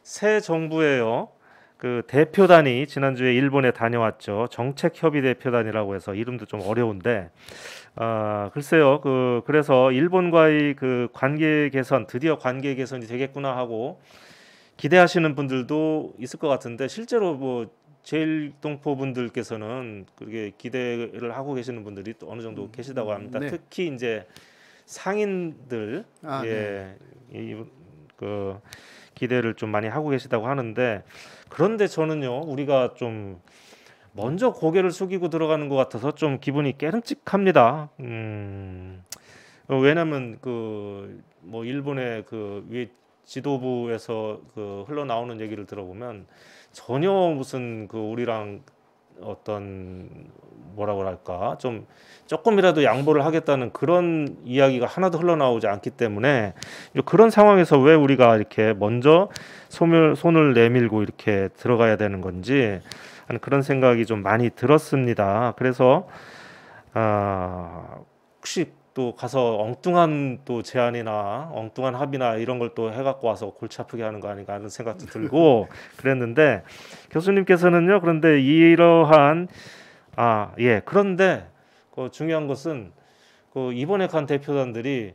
새 정부에요. 그 대표단이 지난주에 일본에 다녀왔죠. 정책협의 대표단이라고 해서 이름도 좀 어려운데, 글쎄요. 그래서 일본과의 그 관계 개선, 드디어 관계 개선이 되겠구나 하고 기대하시는 분들도 있을 것 같은데, 실제로 뭐 제일동포 분들께서는 그렇게 기대를 하고 계시는 분들이 또 어느 정도 계시다고 합니다. 네. 특히 이제 상인들, 아, 네. 예, 그 기대를 좀 많이 하고 계시다고 하는데, 그런데 저는요, 우리가 좀 먼저 고개를 숙이고 들어가는 것 같아서 좀 기분이 깨름직합니다. 왜냐면 그 뭐 일본의 그 위에 지도부에서 그 흘러나오는 얘기를 들어보면 전혀 무슨 그 우리랑 어떤 뭐라고 할까 좀 조금이라도 양보를 하겠다는 그런 이야기가 하나도 흘러나오지 않기 때문에 그런 상황에서 왜 우리가 이렇게 먼저 손을 내밀고 이렇게 들어가야 되는 건지 하는 그런 생각이 좀 많이 들었습니다. 그래서 혹시 또 가서 엉뚱한 또 제안이나 엉뚱한 합의나 이런 걸 또 해갖고 와서 골치 아프게 하는 거 아닌가 하는 생각도 들고 그랬는데 교수님께서는요. 그런데 이러한 예. 그런데 그 중요한 것은 그 이번에 간 대표단들이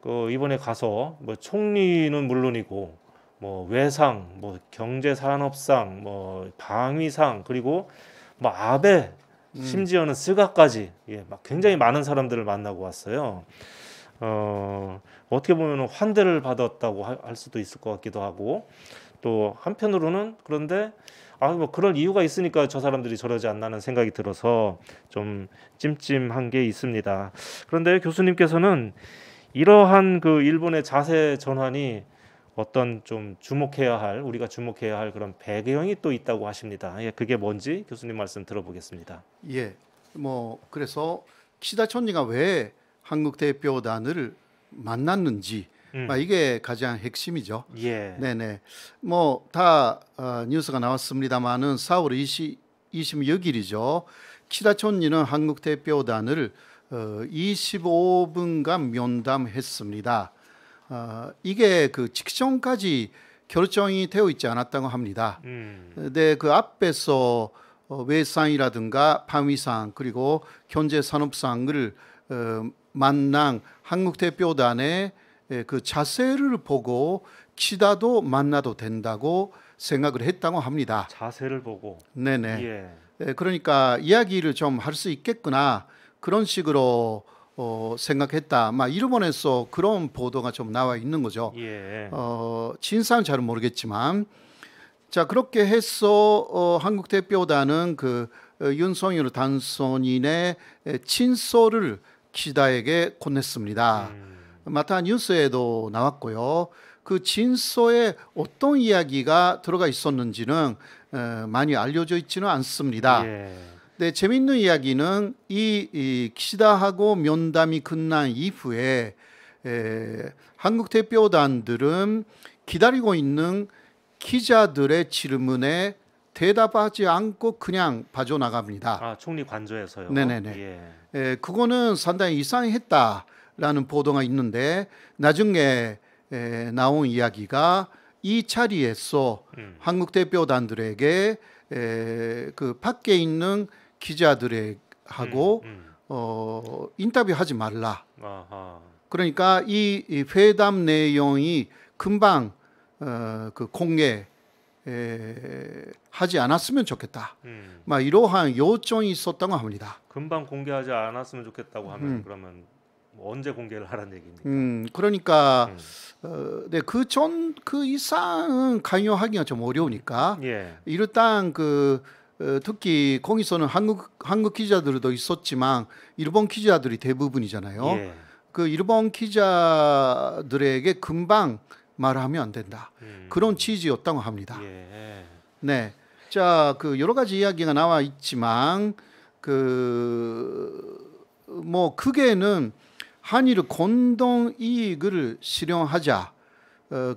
그 이번에 가서 뭐 총리는 물론이고 뭐 외상, 뭐 경제산업상, 뭐 방위상 그리고 뭐 아베 음, 심지어는 스가까지 막 굉장히 많은 사람들을 만나고 왔어요. 어떻게 보면 환대를 받았다고 할 수도 있을 것 같기도 하고 또 한편으로는 그런데 뭐 그럴 이유가 있으니까 저 사람들이 저러지 않나는 생각이 들어서 좀 찜찜한 게 있습니다. 그런데 교수님께서는 이러한 그 일본의 자세 전환이 어떤 좀 우리가 주목해야 할 그런 배경이 또 있다고 하십니다. 예, 그게 뭔지 교수님 말씀 들어보겠습니다. 예. 뭐 그래서 키시다 총리가 왜 한국 대표단을 만났는지, 음, 이게 가장 핵심이죠. 예, 네네. 뭐 다 뉴스가 나왔습니다만은 4월 26일이죠. 키시다 총리는 한국 대표단을 25분간 면담했습니다. 이게 그 직전까지 결정이 되어 있지 않았다고 합니다. 음, 근데 그 앞에서 외상이라든가 방위상 그리고 경제산업상을 만난 한국 대표단의 그 자세를 보고 키시다도 만나도 된다고 생각을 했다고 합니다. 자세를 보고, 네네. 예, 그러니까 이야기를 좀 할 수 있겠구나 그런 식으로 생각했다. 일본에서 그런 보도가 좀 나와 있는 거죠. 예, 진상은 잘 모르겠지만, 자 그렇게 해서 한국 대표단은 그 윤석열 당선인의 친서를 기시다에게 건넸습니다. 음, 마타 뉴스에도 나왔고요. 그 진서에 어떤 이야기가 들어가 있었는지는 많이 알려져 있지는 않습니다. 예, 네, 재밌는 이야기는 이 기시다하고 면담이 끝난 이후에 한국 대표단들은 기다리고 있는 기자들의 질문에 대답하지 않고 그냥 빠져나갑니다. 총리 관저에서요, 네네네. 예, 그거는 상당히 이상했다라는 보도가 있는데 나중에 나온 이야기가 이 자리에서 음, 한국 대표단들에게 그 밖에 있는 기자들하고 인터뷰하지 말라. 아하, 그러니까 이 회담 내용이 금방 그 공개 하지 않았으면 좋겠다. 음. 이러한 요청이 있었다고 합니다. 금방 공개하지 않았으면 좋겠다고 하면 그러면 뭐 언제 공개를 하라는 얘기입니까? 그러니까 음. 네, 그 이상은 강요하기가 좀 어려우니까 예, 일단 특히 거기서는 한국 기자들도 있었지만 일본 기자들이 대부분이잖아요. 예, 그 일본 기자들에게 금방 말하면 안 된다. 그런 취지였다고 합니다. 예, 네. 자, 그 여러 가지 이야기가 나와 있지만 뭐 크게는 한일 공동 이익을 실현하자.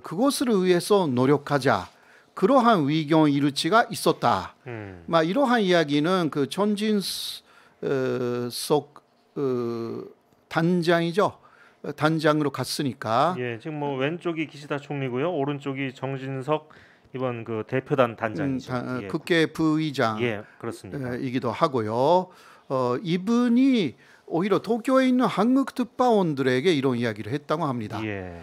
그것을 위해서 노력하자. 그러한 의견 일치가 있었다. 이러한 이야기는 그 전진석 단장이죠. 단장으로 갔으니까. 예. 지금 뭐 왼쪽이 기시다 총리고요, 오른쪽이 정진석 이번 그 대표단 단장이죠. 예. 국회 부의장 예, 그렇습니다. 이기도 하고요. 이분이 오히려 도쿄에 있는 한국 특파원들에게 이런 이야기를 했다고 합니다. 예.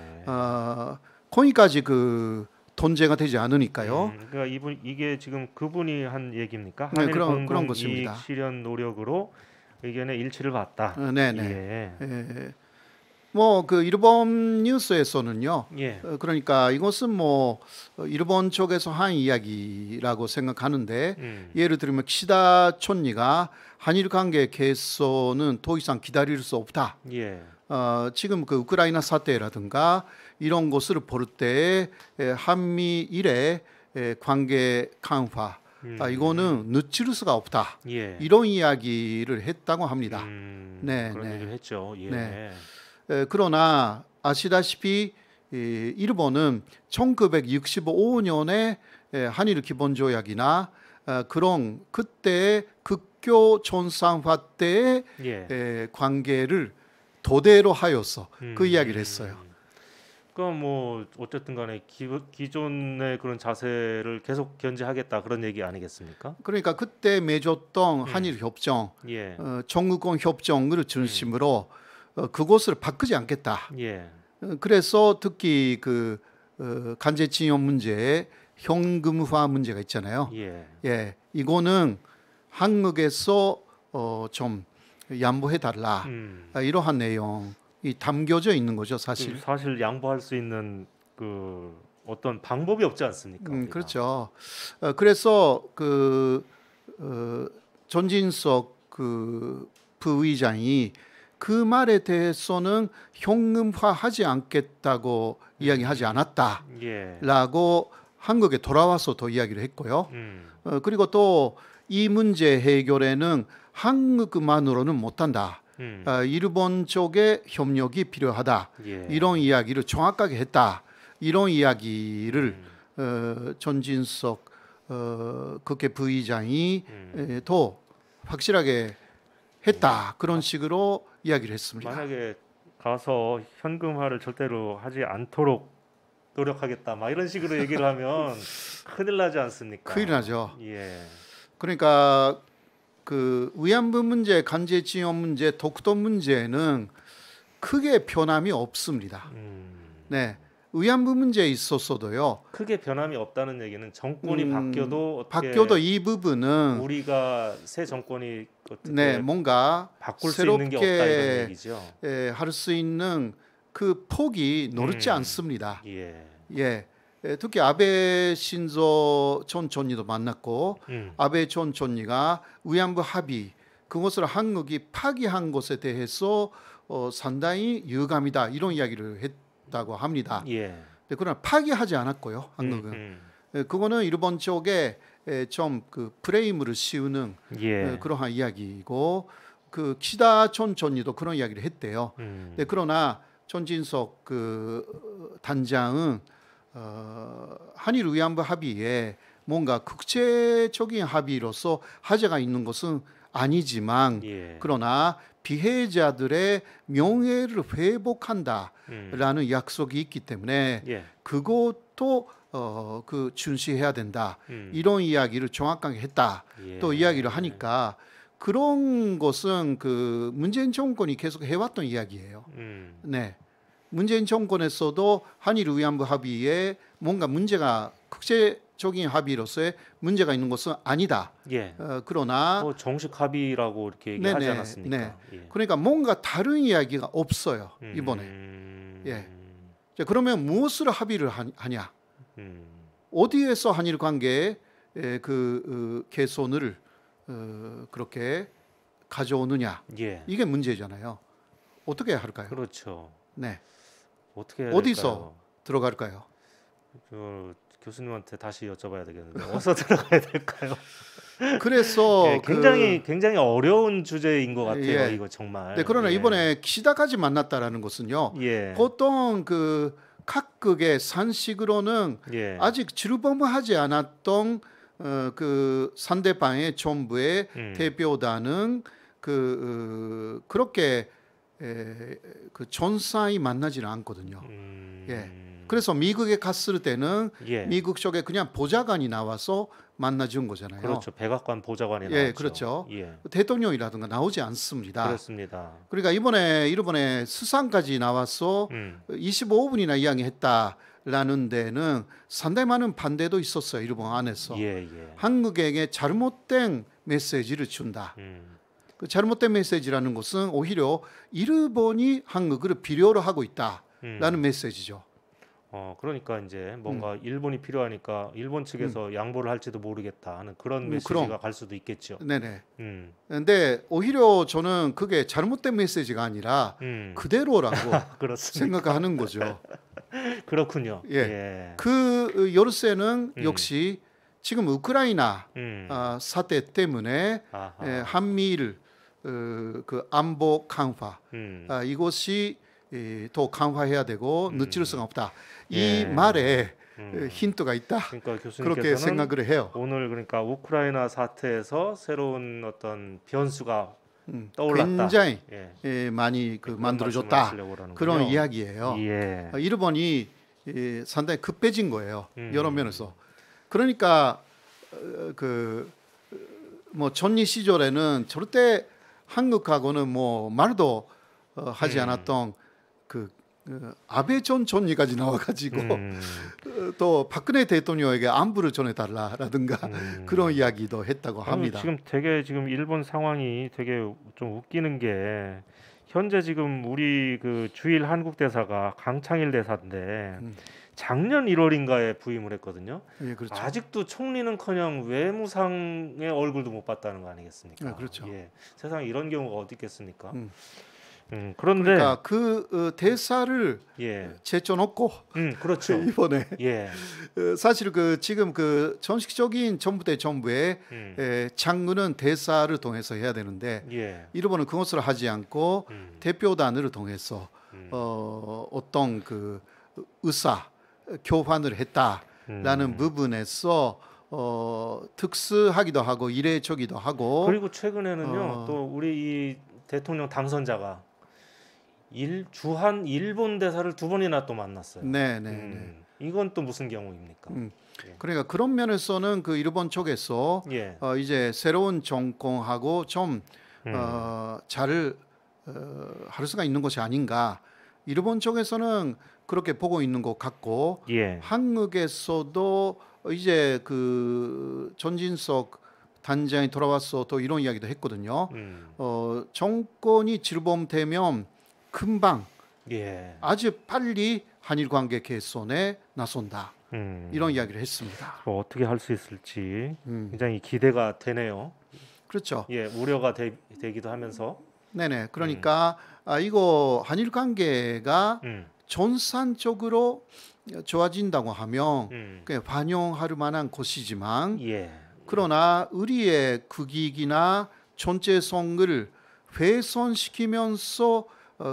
거기까지 그 돈제가 되지 않으니까요. 그러니까 이게 지금 그분이 한 얘기입니까? 네, 한일 그런 공동 것입니다. 이익 실현 노력으로 의견의 일치를 봤다. 네네. 예. 뭐 그 일본 뉴스에서는요. 예. 그러니까 이것은 뭐 일본 쪽에서 한 이야기라고 생각하는데 예를 들면 키시다 총리가 한일 관계 개선은 더 이상 기다릴 수 없다. 예. 지금 그 우크라이나 사태라든가 이런 것을 볼 때 한미일의 관계 강화 이거는 늦출 수가 없다. 예. 이런 이야기를 했다고 합니다. 네, 그런 얘기를 했죠. 예. 네. 그러나 아시다시피 일본은 1965년에 한일 기본조약이나 그런 그때 국교 전상화 때의 관계를 토대로 하여서 그 이야기를 했어요. 그럼 뭐 어쨌든 간에 기존의 그런 자세를 계속 견지하겠다 그런 얘기 아니겠습니까? 그러니까 그때 맺었던 한일 협정, 청구권 협정을 중심으로 그것을 바꾸지 않겠다. 그래서 특히 그 간제징용 문제에 현금화 문제가 있잖아요. 이거는 한국에서 좀 양보해 달라. 이러한 내용이 담겨져 있는 거죠, 사실. 사실 양보할 수 있는 그 어떤 방법이 없지 않습니까? 그렇죠. 그래서 그 전진석 그 부의장이 그 말에 대해서는 현금화하지 않겠다고 이야기하지 않았다라고 한국에 돌아와서 더 이야기를 했고요. 그리고 또 이 문제 해결에는 한국만으로는 못한다. 일본 쪽의 협력이 필요하다. 이런 이야기를 정확하게 했다. 이런 이야기를 전진석 국회 부의장이 더 확실하게 했다. 그런 식으로 이야기를 했습니다. 만약에 가서 현금화를 절대로 하지 않도록 노력하겠다. 막 이런 식으로 얘기를 하면 큰일 나지 않습니까? 큰일 나죠. 그러니까 그 위안부 문제, 간제징용 문제, 독도 문제는 크게 변함이 없습니다. 네, 위안부 문제에 있어서도요. 크게 변함이 없다는 얘기는 정권이 바뀌어도 이 부분은 우리가 새 정권이 어떻게 뭔가 바꿀 수 있는 게 없다 이런 얘기죠. 할 수 있는 그 폭이 넓지 않습니다. 특히 아베 신조 전 총리도 만났고 아베 전 총리가 위안부 합의 그것을 한국이 파기한 것에 대해서 상당히 유감이다 이런 이야기를 했다고 합니다. 그러나 파기하지 않았고요. 한국은 그거는 일본 쪽에 좀 그 프레임을 씌우는 그러한 이야기이고 그 키시다 전 총리도 그런 이야기를 했대요. 그러나 전진석 그 단장은 한일 위안부 합의에 뭔가 국제적인 합의로서 하자가 있는 것은 아니지만 그러나 피해자들의 명예를 회복한다라는 약속이 있기 때문에 그것도 그 준시해야 된다. 이런 이야기를 정확하게 했다. 또 이야기를 하니까 그런 것은 그 문재인 정권이 계속 해왔던 이야기예요. 네. 문재인 정권에서도 한일 위안부 합의에 뭔가 문제가 국제적인 합의로서의 문제가 있는 것은 아니다. 그러나 정식 합의라고 이렇게 얘기하지 않았습니까? 그러니까 뭔가 다른 이야기가 없어요 이번에. 자, 그러면 무엇을 합의를 하냐? 어디에서 한일 관계의 그 개선을 그렇게 가져오느냐? 이게 문제잖아요. 어떻게 할까요? 그렇죠. 네. 어떻게 해야 어디서 될까요? 들어갈까요? 교수님한테 다시 여쭤봐야 되겠는데 어디서 들어가야 될까요? 그래서 굉장히 어려운 주제인 것 같아요. 이거 정말. 네, 그러나 이번에 키시다까지 만났다라는 것은요. 보통 그 각국의 산식으로는 아직 출범하지 않았던 그 상대방의 정부의 대표단은 그렇게 그 전사이 만나지는 않거든요. 예. 그래서 미국에 갔을 때는 예. 미국 쪽에 그냥 보좌관이 나와서 만나준 거잖아요. 그렇죠. 백악관 보좌관이 예, 나왔죠. 그렇죠. 예. 대통령이라든가 나오지 않습니다. 그렇습니다. 그러니까 이번에 수상까지 나와서 25분이나 이야기했다라는 데는 상당히 많은 반대도 있었어요. 일본 안에서. 예, 예. 한국에게 잘못된 메시지를 준다. 그 잘못된 메시지라는 것은 오히려 일본이 한국을 필요로 하고 있다라는 메시지죠. 그러니까 이제 뭔가 일본이 필요하니까 일본 측에서 양보를 할지도 모르겠다 하는 그런 메시지가 그럼. 갈 수도 있겠죠. 네네. 근데 오히려 저는 그게 잘못된 메시지가 아니라 그대로라고 그렇습니까? 생각하는 거죠. 그렇군요. 예. 예. 그 열쇠는 역시 지금 우크라이나 사태 때문에 아하. 한미일 그 안보 강화 이것이 더 강화해야 되고 늦출 수가 없다. 이 예. 말에 힌트가 있다. 그러니까 교수님께서는 그렇게 생각을 해요. 오늘 그러니까 우크라이나 사태에서 새로운 어떤 변수가 떠올랐다. 굉장히 예. 많이 그 그런 만들어줬다. 말씀을 하시려고 그러는군요. 그런 이야기예요. 예. 일본이 상당히 급해진 거예요. 여러 면에서. 그러니까 그 뭐 전리 시절에는 절대 한국하고는 뭐 말도 하지 않았던 그 아베 전 총리까지 나와가지고 또 박근혜 대통령에게 안부를 전해달라라든가 그런 이야기도 했다고 합니다. 지금 되게 지금 일본 상황이 되게 좀 웃기는 게 현재 지금 우리 그 주일 한국 대사가 강창일 대사인데 작년 1월인가에 부임을 했거든요. 예, 그렇죠. 아직도 총리는커녕 외무상의 얼굴도 못 봤다는 거 아니겠습니까? 예, 그렇죠. 예. 세상에 이런 경우가 어디 있겠습니까? 그런데 그러니까 그 대사를 예. 제쳐놓고 그렇죠. 이번에 예. 사실 그 지금 그 정식적인 전부대 정부의 장군은 대사를 통해서 해야 되는데 예. 일본은 그것을 하지 않고 대표단을 통해서 어떤 그 의사 교환을 했다라는 부분에서 특수하기도 하고 이례적이기도 하고 그리고 최근에는요 또 우리 이 대통령 당선자가 주한 일본 대사를 2번이나 또 만났어요. 네네. 이건 또 무슨 경우입니까? 그러니까 그런 면에서는 그 일본 쪽에서 예. 이제 새로운 정권하고 좀 잘 할 수가 있는 것이 아닌가. 일본 쪽에서는 그렇게 보고 있는 것 같고 예. 한국에서도 이제 그 전진석 단장이 돌아와서 또 이런 이야기도 했거든요. 정권이 질범되면 금방 예. 아주 빨리 한일 관계 개선에 나선다. 이런 이야기를 했습니다. 뭐 어떻게 할 수 있을지 굉장히 기대가 되네요. 그렇죠. 예, 우려가 되기도 하면서. 네네. 그러니까 이거 한일 관계가 전산적으로 좋아진다고 하면 그냥 반영할 만한 것이지만 예. 그러나 우리의 국익이나 전체성을 훼손시키면서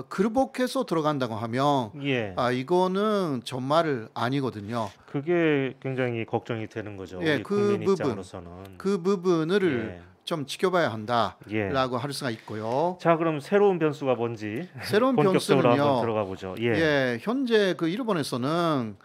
굴복해서 들어간다고 하면 예. 이거는 정말 아니거든요. 그게 굉장히 걱정이 되는 거죠. 예, 우리 그 국민 부분, 입장으로서는. 그 부분을 좀 지켜봐야 한다라고 예. 할 수가 있고요. 자, 그럼 새로운 변수가 뭔지 새로운 본격적으로 변수는요. 한번 들어가 보죠. 예. 예, 현재 그 일본에서는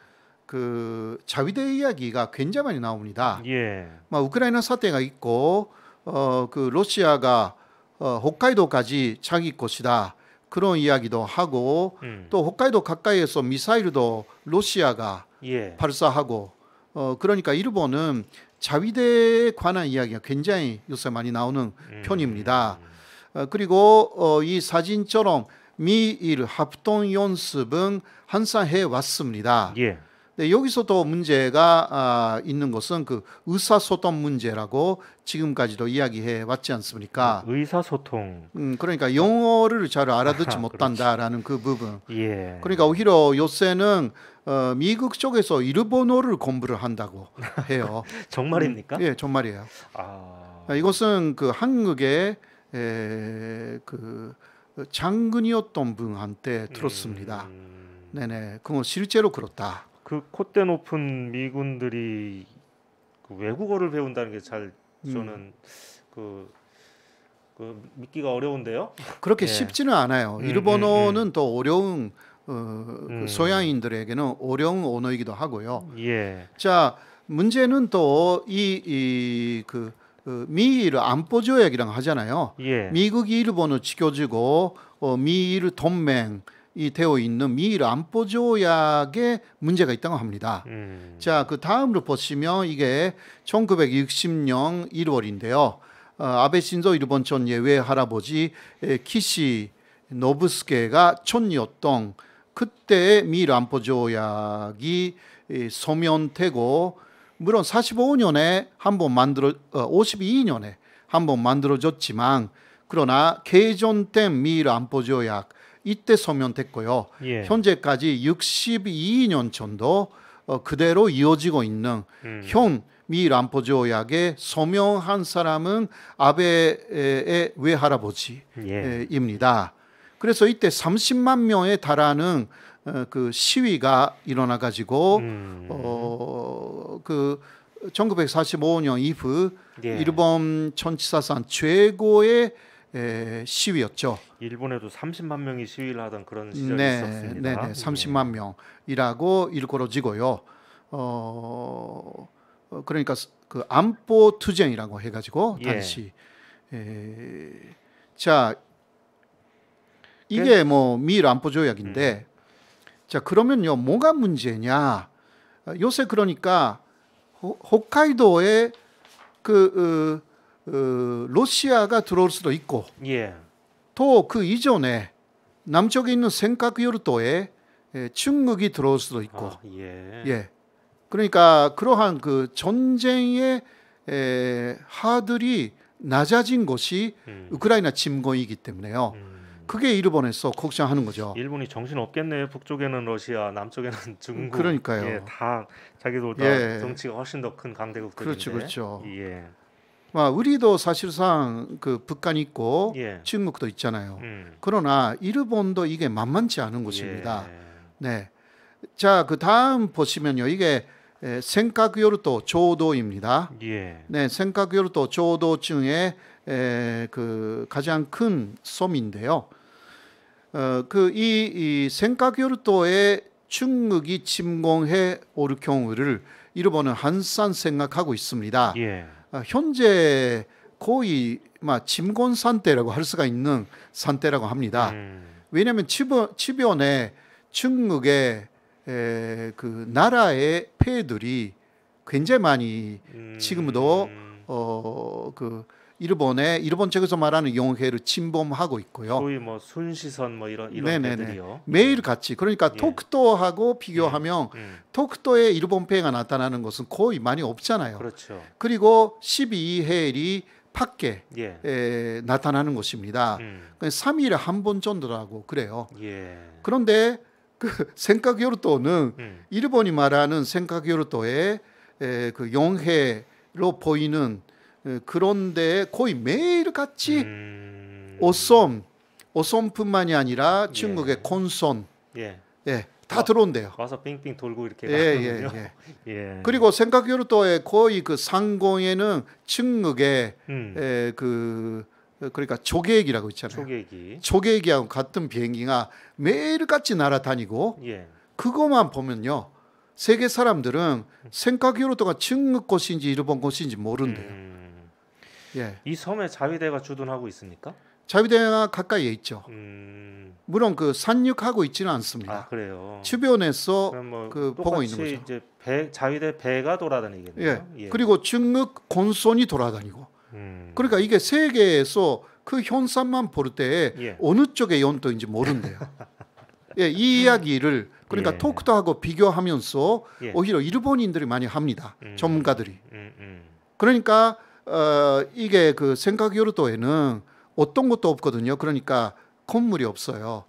그 자위대 이야기가 굉장히 많이 나옵니다. 예. 우크라이나 사태가 있고 그 러시아가 홋카이도까지 자기 것이다. 그런 이야기도 하고 또 홋카이도 가까이에서 미사일도 러시아가 예. 발사하고 그러니까 일본은 자위대에 관한 이야기가 굉장히 요새 많이 나오는 편입니다. 그리고 이 사진처럼 미일 합동 연습은 항상 해 왔습니다. 예. 네, 여기서 또 문제가 있는 것은 그 의사소통 문제라고 지금까지도 이야기해 왔지 않습니까? 의사소통. 그러니까 영어를 잘 알아듣지 못한다라는 그 부분. 예. 그러니까 오히려 요새는 미국 쪽에서 일본어를 공부를 한다고 해요. 정말입니까? 예, 정말이에요. 이것은 그 한국의 그 장군이었던 분한테 들었습니다. 네네, 그건 실제로 그렇다. 그 콧대 높은 미군들이 그 외국어를 배운다는 게 잘 저는 그 그 믿기가 어려운데요. 그렇게 예. 쉽지는 않아요. 일본어는 또 어려운 그 서양인들에게는 어려운 언어이기도 하고요. 예. 자, 문제는 또 그 미일 안보 조약이라고 하잖아요. 예. 미국이 일본을 지켜주고 미일 동맹이 되어 있는 미일 안보 조약에 문제가 있다고 합니다. 자, 그 다음으로 보시면 이게 1960년 1월인데요. 아베 신조 일본 전 예외 할아버지 키시 노부스케가 촌이었던 그때 미일 안보 조약이 서면되고, 물론 45년에 한번 52년에 한번 만들어졌지만, 그러나 개정된 미일 안보 조약 이때 서면됐고요. 예. 현재까지 62년 정도 그대로 이어지고 있는 현 미일 안보 조약에 서명한 사람은 아베의 외할아버지입니다. 그래서 이때 30만 명에 달하는 그 시위가 일어나 가지고 그 1945년 이후 예. 일본 전치사상 최고의 시위였죠. 일본에도 30만 명이 시위를 하던 그런 시절이 네, 있었습니다. 네, 30만 명이라고 일컬어지고요. 그러니까 그 안보 투쟁이라고 해가지고 예. 당시 자, 이게 뭐 미일 안보 조약인데, 자, 그러면요 뭐가 문제냐? 요새 그러니까 홋카이도에 그 러시아가 들어올 수도 있고, 예. 또 그 이전에 남쪽에 있는 센카쿠요르도에 중국이 들어올 수도 있고, 아, 예. 예, 그러니까 그러한 그 전쟁의 하들이 낮아진 것이 우크라이나 침공이기 때문에요. 그게 일본에서 걱정하는 거죠. 일본이 정신 없겠네요. 북쪽에는 러시아, 남쪽에는 중국. 그러니까요. 예, 다 자기도 다 예. 정치가 훨씬 더 큰 강대국들인데. 그렇죠, 그렇죠. 예. 우리도 사실상 그 북한이 있고 예. 중국도 있잖아요. 그러나 일본도 이게 만만치 않은 곳입니다. 예. 네. 자, 그 다음 보시면요, 이게 센카쿠요르도 조도입니다. 예. 네, 센카쿠요르도 조도층의 그 가장 큰 섬인데요. 이 센카쿠요르도에 중국이 침공해 올 경우를 일본은 항상 생각하고 있습니다. 예. 현재 거의 침공 상태라고 할 수가 있는 상태라고 합니다. 왜냐하면 주변에 중국의 그 나라의 폐들이 굉장히 많이 지금도 그 일본 쪽에서 말하는 영해를 침범하고 있고요. 소위 뭐 순시선 뭐 이런 네네네. 데들이요. 매일 같이, 그러니까 예. 토크도하고 비교하면 토크도에 일본폐가 나타나는 것은 거의 많이 없잖아요. 그렇죠. 그리고 12해일이 밖에 예. 나타나는 것입니다. 3일에 한 번 정도라고 그래요. 예. 그런데 그 센카쿠요르도는 일본이 말하는 센카쿠요르도의 그 영해로 보이는 그런데 거의 매일 같이 오솜뿐만이 아니라 중국의 예. 콘손, 예. 예, 다 들어온대요. 와서 빙빙 돌고 이렇게 예, 가는군요. 예. 예. 그리고 센카쿠요르도의 거의 그 상공에는 중국의 그러니까 조개기라고 있잖아요. 초계기. 조개기하고 같은 비행기가 매일같이 날아다니고, 예. 그것만 보면요, 세계 사람들은 센카쿠요르도가 중국 곳인지 일본 곳인지 모른대요. 예, 이 섬에 자위대가 주둔하고 있습니까? 자위대가 가까이에 있죠. 물론 그 상륙하고 있지는 않습니다. 아, 그래요. 주변에서 그럼 뭐 그 보고 있는 똑같이 거죠. 이제 자위대 배가 돌아다니겠네요. 예. 그리고 중국 곤손이 돌아다니고. 그러니까 이게 세계에서 그 현상만 볼 때 예. 어느 쪽의 연도인지 모른대요. 예, 이 이야기를 그러니까 예. 토크도 하고 비교하면서 예. 오히려 일본인들이 많이 합니다. 전문가들이. 음. 그러니까 이게 그 센카쿠요르도에는 어떤 것도 없거든요. 그러니까 건물이 없어요.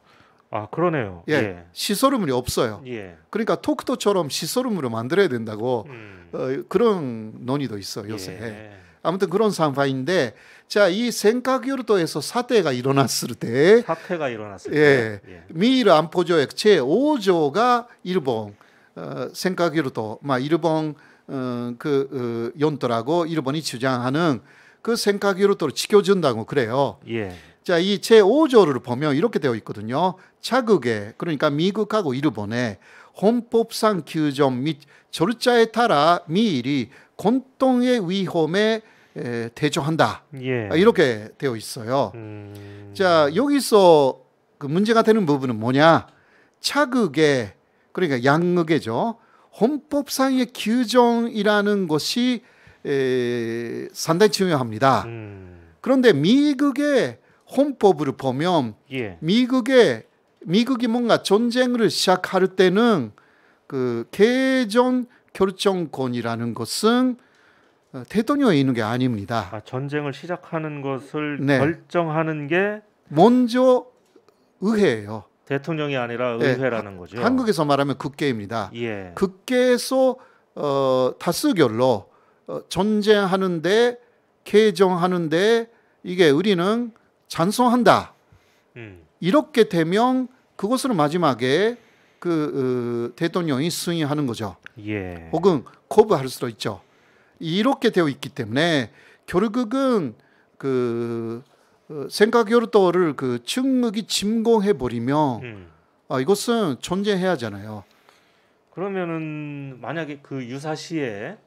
아, 그러네요. 예, 예. 시설물이 없어요. 예. 그러니까 토크도처럼 시설물을 만들어야 된다고 그런 논의도 있어요, 요새. 예. 아무튼 그런 상황인데, 자, 이 센카쿠요르도에서 사태가 일어났을 때, 사태가 일어났을 예, 때. 예. 미일 안보조약 제5조가 일본 센카쿠요르도, 일본 연도라고 일본이 주장하는 그 생각으로도 지켜준다고 그래요. 예. 자, 이 제5조를 보면 이렇게 되어 있거든요. 자국의 그러니까 미국하고 일본의 헌법상 규정 및 절차에 따라 미일이 공동의 위험에 대조한다. 예. 이렇게 되어 있어요. 자, 여기서 그 문제가 되는 부분은 뭐냐? 자국의 그러니까 양극이죠. 헌법상의 규정이라는 것이 상당히 중요합니다. 그런데 미국의 헌법을 보면 예. 미국이 뭔가 전쟁을 시작할 때는 그 개정 결정권이라는 것은 대통령에 있는 게 아닙니다. 아, 전쟁을 시작하는 것을 네. 결정하는 게 먼저 의회예요. 대통령이 아니라 네. 의회라는 거죠. 한국에서 말하면 국회입니다. 예. 국회에서 다수결로 전쟁하는데 개정하는데 이게 우리는 찬성한다. 이렇게 되면 그것을 마지막에 그 대통령이 승인하는 거죠. 예. 혹은 거부할 수도 있죠. 이렇게 되어 있기 때문에 결국은 그 생각여도를 그 충격이 침공해 버리면 이것은 존재해야 하잖아요. 그러면은 만약에 그 유사시에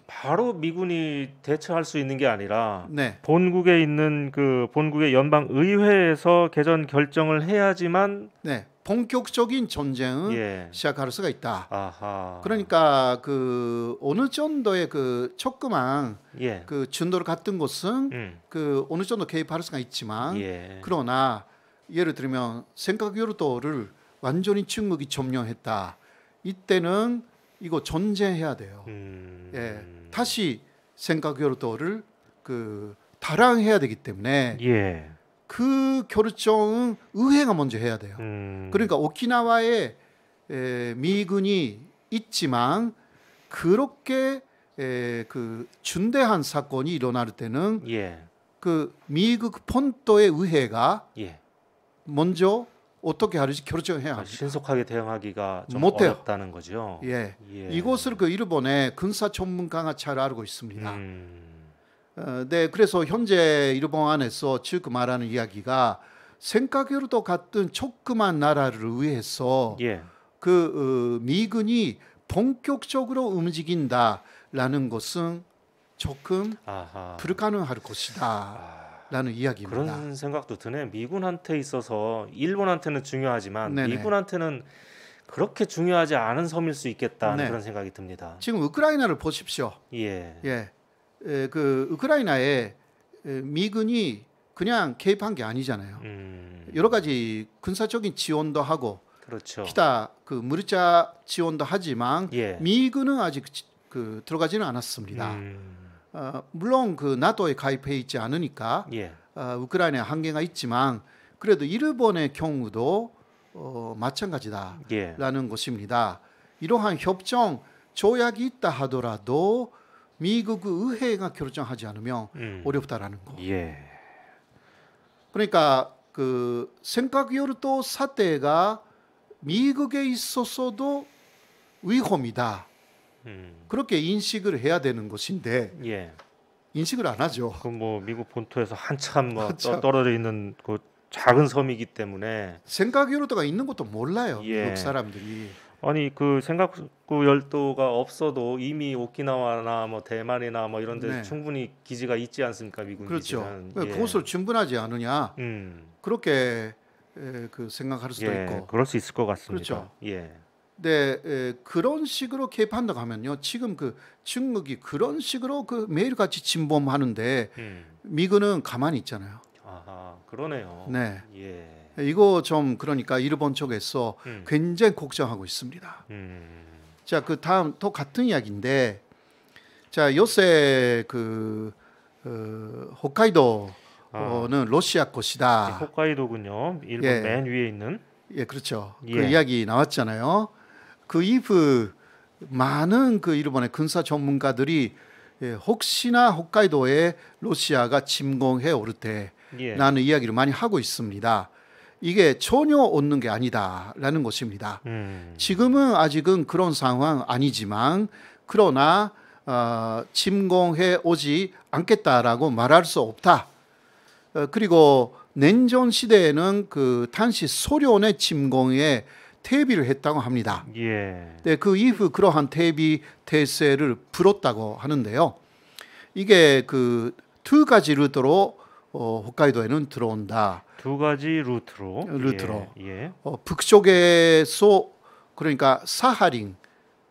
바로 미군이 대처할 수 있는 게 아니라 네. 본국에 있는 그 본국의 연방 의회에서 개전 결정을 해야지만 네. 본격적인 전쟁은 예. 시작할 수가 있다. 아하. 그러니까 그 어느 정도의 그 조그만 예. 그 준도를 같은 것은 그 어느 정도 개입할 수가 있지만 예. 그러나 예를 들면 생각여도를 완전히 중국이 점령했다. 이때는 이거 전쟁해야 돼요. 예. 다시 생각여도를 그 달항해야 되기 때문에 예. 그 결정은 의회가 먼저 해야 돼요. 그러니까 오키나와에 미군이 있지만 그렇게 그 중대한 사건이 일어날 때는 예. 그 미국 본토의 의회가 예. 먼저 어떻게 하는지 결정해야 합니다. 신속하게 대응하기가 좀 못해요. 어렵다는 거죠. 예. 예. 이것을 그 일본의 군사 전문가가 잘 알고 있습니다. 네, 그래서 현재 일본 안에서 즉 말하는 이야기가 생각으로도 같은 조그만 나라를 위해서 예. 그 미군이 본격적으로 움직인다라는 것은 조금 아하. 불가능할 것이다라는 이야기입니다. 그런 생각도 드네. 미군한테 있어서 일본한테는 중요하지만 네네. 미군한테는 그렇게 중요하지 않은 섬일 수 있겠다는 네. 그런 생각이 듭니다. 지금 우크라이나를 보십시오. 예. 예, 그 우크라이나에 미군이 그냥 개입한 게 아니잖아요. 여러 가지 군사적인 지원도 하고 그렇죠. 기타 그 물자 지원도 하지만 예. 미군은 아직 그 들어가지는 않았습니다. 물론 그 나토에 가입해 있지 않으니까 예. 우크라이나에 한계가 있지만 그래도 일본의 경우도 마찬가지다라는 예. 것입니다. 이러한 협정 조약이 있다 하더라도 미국 의회가 결정하지 않으면 어렵다라는 거. 예. 그러니까 그 생각여도 사태가 미국에 있어서도 위험이다. 그렇게 인식을 해야 되는 것인데 예. 인식을 안 하죠. 그 뭐 미국 본토에서 한참 뭐 그렇죠. 떨어져 있는 그 작은 섬이기 때문에 생각여도가 있는 것도 몰라요. 예. 미국 사람들이. 아니 그 생각구 열도가 없어도 이미 오키나와나 뭐 대만이나 뭐 이런 데 네. 충분히 기지가 있지 않습니까? 미군 그렇죠. 기지는. 그것을 충분하지 않느냐 그렇게 그 생각할 수도 예. 있고. 그럴 수 있을 것 같습니다. 그렇죠. 예. 네, 그런 식으로 개입한다고 하면요. 지금 그 중국이 그런 식으로 그 매일같이 침범하는데 미군은 가만히 있잖아요. 아하, 그러네요. 네, 예. 이거 좀 그러니까 일본 쪽에서 굉장히 걱정하고 있습니다. 자, 그 다음 또 같은 이야기인데, 자 요새 그 홋카이도는 러시아 것이다. 홋카이도군요. 일본 예. 맨 위에 있는. 예, 그렇죠. 예. 그 이야기 나왔잖아요. 그 이후 많은 그 일본의 군사 전문가들이 혹시나 홋카이도에 러시아가 침공해 오를 때라는 예. 이야기를 많이 하고 있습니다. 이게 전혀 얻는 게 아니다라는 것입니다. 지금은 아직은 그런 상황 아니지만 그러나 침공해 오지 않겠다라고 말할 수 없다. 그리고 냉전 시대에는 그 당시 소련의 침공에 대비를 했다고 합니다. 예. 네, 그 이후 그러한 대비 태세를 풀었다고 하는데요. 이게 그 두 가지 루트로 홋카이도에는 들어온다. 두 가지 루트로. 예. 북쪽에서 그러니까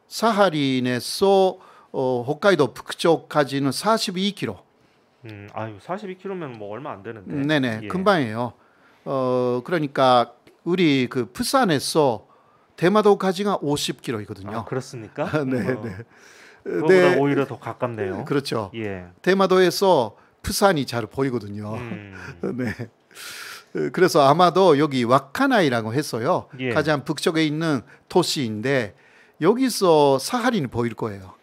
사하린에서 홋카이도 북쪽까지는 42km. 아유 42km면 뭐 얼마 안 되는데. 네네, 예. 금방이에요. 그러니까 우리 그 부산에서 대마도까지가 50km이거든요. 아, 그렇습니까? 네. 그거보다 네. 오히려 더 가깝네요. 그렇죠. 예. 대마도에서 부산이 잘 보이거든요. 음. 네. 그래서 아마도 여기 와카나이라고 했어요. 예. 가장 북쪽에 있는 도시인데 여기서 사하린이 보일 거예요.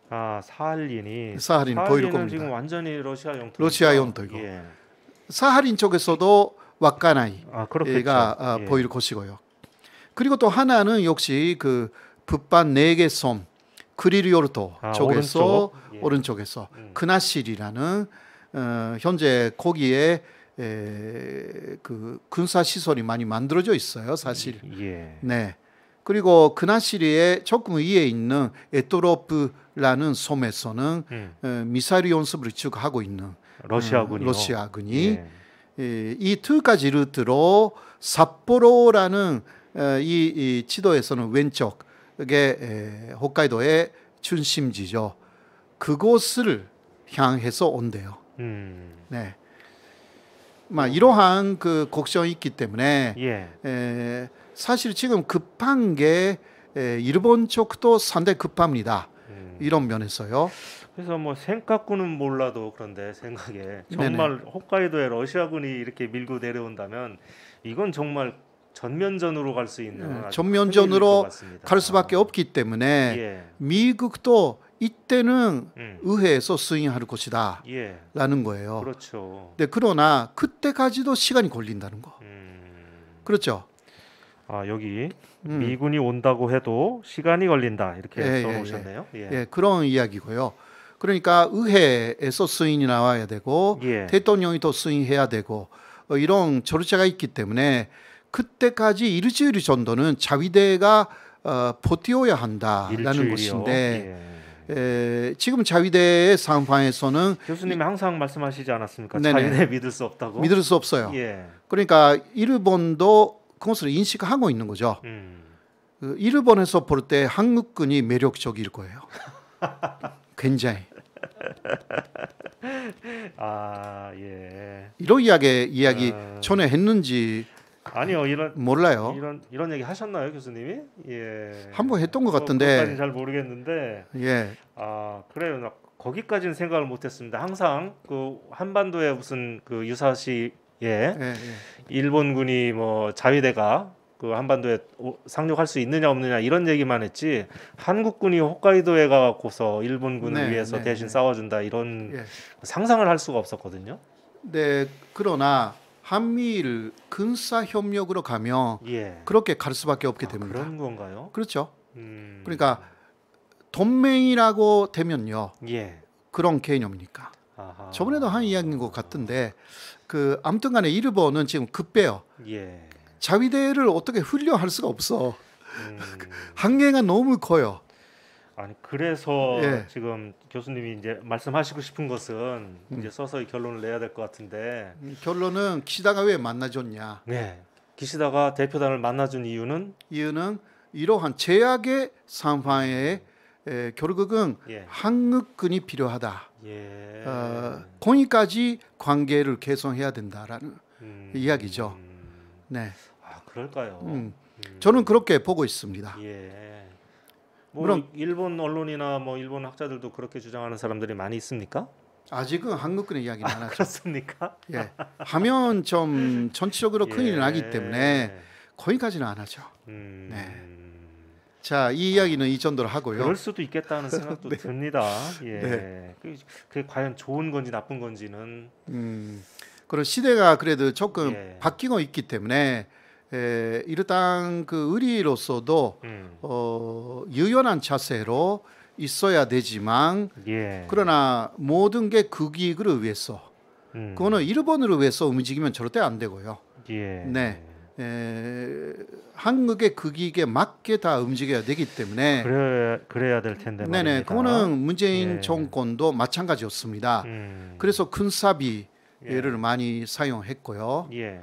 아, 사할린이 보일 겁니다. 지금 완전히 러시아 영토. 러시아 영토이고. 예. 사하린 쪽에서도 와카나이가 아, 그렇겠죠. 예. 보일 곳이고요. 그리고 또 하나는 역시 그 북반 네개 섬 그리리오르토 쪽에서 오른쪽에서 크나실이라는 현재 거기에 그 군사 시설이 많이 만들어져 있어요, 사실. 예. 네. 그리고 크나시리의 조금 위에 있는 에토로프라는 섬에서는 미사일 연습을 지금 하고 있는 러시아군이 이 두 가지 루트로 삿포로라는 이 지도에서는 왼쪽에 홋카이도의 중심지죠. 그곳을 향해서 온대요. 네. 이러한 그 곡선이 있기 때문에 사실 지금 급한 게 일본 쪽도 상당히 급합니다. 이런 면에서요. 그래서 뭐 생각구는 몰라도 그런데 생각에 정말 홋카이도에 러시아군이 이렇게 밀고 내려온다면 이건 정말 전면전으로 갈 수 있는 전면전으로 갈 수밖에 없기 때문에 미국도 이때는 의회에서 승인할 것이다 라는 거예요. 그렇죠. 네, 그러나 그때까지도 시간이 걸린다는 거. 그렇죠. 아, 여기 미군이 온다고 해도 시간이 걸린다 이렇게 써놓으셨네요. 예, 그런 이야기고요. 그러니까 의회에서 승인이 나와야 되고 대통령이 또 승인해야 되고 이런 절차가 있기 때문에 그때까지 일주일 정도는 자위대가 버티어야 한다라는 것인데 지금 자위대의 상황에서는 교수님이 항상 말씀하시지 않았습니까? 자위대 믿을 수 없다고. 믿을 수 없어요. 그러니까 일본도 그것을 인식하고 있는 거죠. 일본에서 볼 때 한국군이 매력적일 거예요. 굉장히. 아, 예. 이런 이야기 전에 했는지 아니요, 몰라요. 이런 얘기 하셨나요, 교수님이? 예. 한번 했던 것 같은데. 그것까지는 잘 모르겠는데. 예. 아, 그래요. 나 거기까지는 생각을 못했습니다. 항상 그 한반도에 무슨 그 유사시에 일본군이 뭐 자위대가 그 한반도에 상륙할 수 있느냐 없느냐 이런 얘기만 했지 한국군이 홋카이도에 가고서 일본군을 위해서 대신 싸워준다 이런 상상을 할 수가 없었거든요. 네, 그러나 한미일 군사 협력으로 가면 그렇게 갈 수밖에 없게 됩니다. 그런 건가요? 그렇죠. 그러니까 동맹이라고 되면요, 그런 개념이니까. 저번에도 한 이야기인 것 같은데 그 아무튼간에 일본은 지금 급해요. 자위대를 어떻게 훈련할 수가 없어. 한계가 너무 커요. 아니 그래서 지금 교수님이 이제 말씀하시고 싶은 것은 이제 서서히 결론을 내야 될 것 같은데 결론은 기시다가 왜 만나줬냐? 기시다가 대표단을 만나준 이유는 이러한 제약의 상황에 결국은 한국군이 필요하다. 거기까지 관계를 개선해야 된다라는 이야기죠. 네. 아, 그럴까요? 저는 그렇게 보고 있습니다. 뭐 물론 일본 언론이나 뭐 일본 학자들도 그렇게 주장하는 사람들이 많이 있습니까? 아직은 한국군의 이야기는 안 하죠. 그렇습니까? 하면 좀 전체적으로 큰일이 나기 때문에 거기까지는 안 하죠. 자, 이 이야기는 이 정도로 하고요. 그럴 수도 있겠다는 생각도 듭니다. 그게 과연 좋은 건지 나쁜 건지는. 그런 시대가 그래도 조금 바뀌고 있기 때문에 일단 그 우리로서도 유연한 자세로 있어야 되지만 예. 그러나 모든 게 국익을 위해서 그거는 일본을 위해서 움직이면 절대 안 되고요. 예. 네. 한국의 국익에 맞게 다 움직여야 되기 때문에 그래야 될 텐데 네네. 말입니다. 그거는 문재인 예. 정권도 마찬가지였습니다. 그래서 군사비를 많이 사용했고요. 예.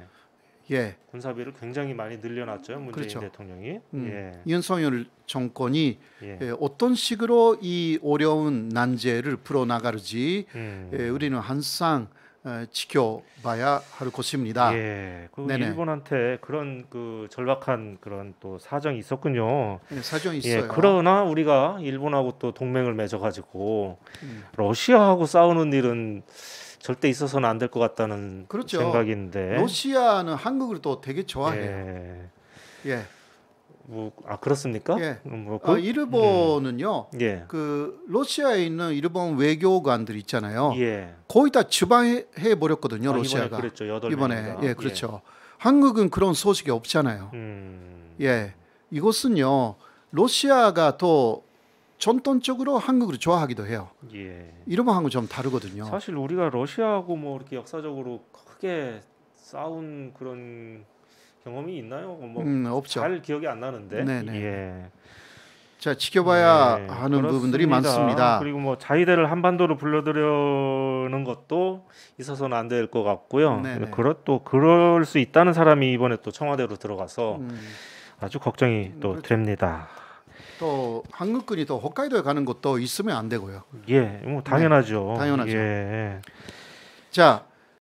예. 군사비를 굉장히 많이 늘려놨죠, 문재인 그렇죠. 대통령이. 예. 윤석열 정권이 예. 어떤 식으로 이 어려운 난제를 풀어나가는지 우리는 항상 지켜봐야 할 것입니다. 예. 그 네네. 일본한테 그런 그 절박한 그런 또 사정이 있었군요. 네, 사정이 예. 있어요. 그러나 우리가 일본하고 또 동맹을 맺어가지고 러시아하고 싸우는 일은 절대 있어서는 안 될 것 같다는 그렇죠. 생각인데. 러시아는 한국을 또 되게 좋아해요. 예. 예. 그렇습니까? 예. 그? 일본은요. 예. 그 러시아에 있는 일본 외교관들 있잖아요. 예. 거의 다 지방해 버렸거든요. 이번에 러시아가. 그랬죠. 8명인가. 이번에 예, 그렇죠. 한국은 그런 소식이 없잖아요. 예. 이것은요. 러시아가 더 전통적으로 한국을 좋아하기도 해요. 예. 일본하고 좀 다르거든요. 사실 우리가 러시아하고 뭐 이렇게 역사적으로 크게 싸운 그런 경험이 있나요? 없죠. 잘 기억이 안 나는데. 네네. 예. 자, 지켜봐야 네, 하는 부분들이 그렇습니다. 많습니다. 그리고 뭐 자위대를 한반도로 불러들여는 것도 있어서는 안 될 것 같고요. 네네. 그럴 수 있다는 사람이 이번에 또 청와대로 들어가서 아주 걱정이 또 그렇죠. 됩니다. 또 한국군이 또 홋카이도에 가는 것도 있으면 안 되고요. 예, 뭐 당연하죠. 당연하죠. 예. 자,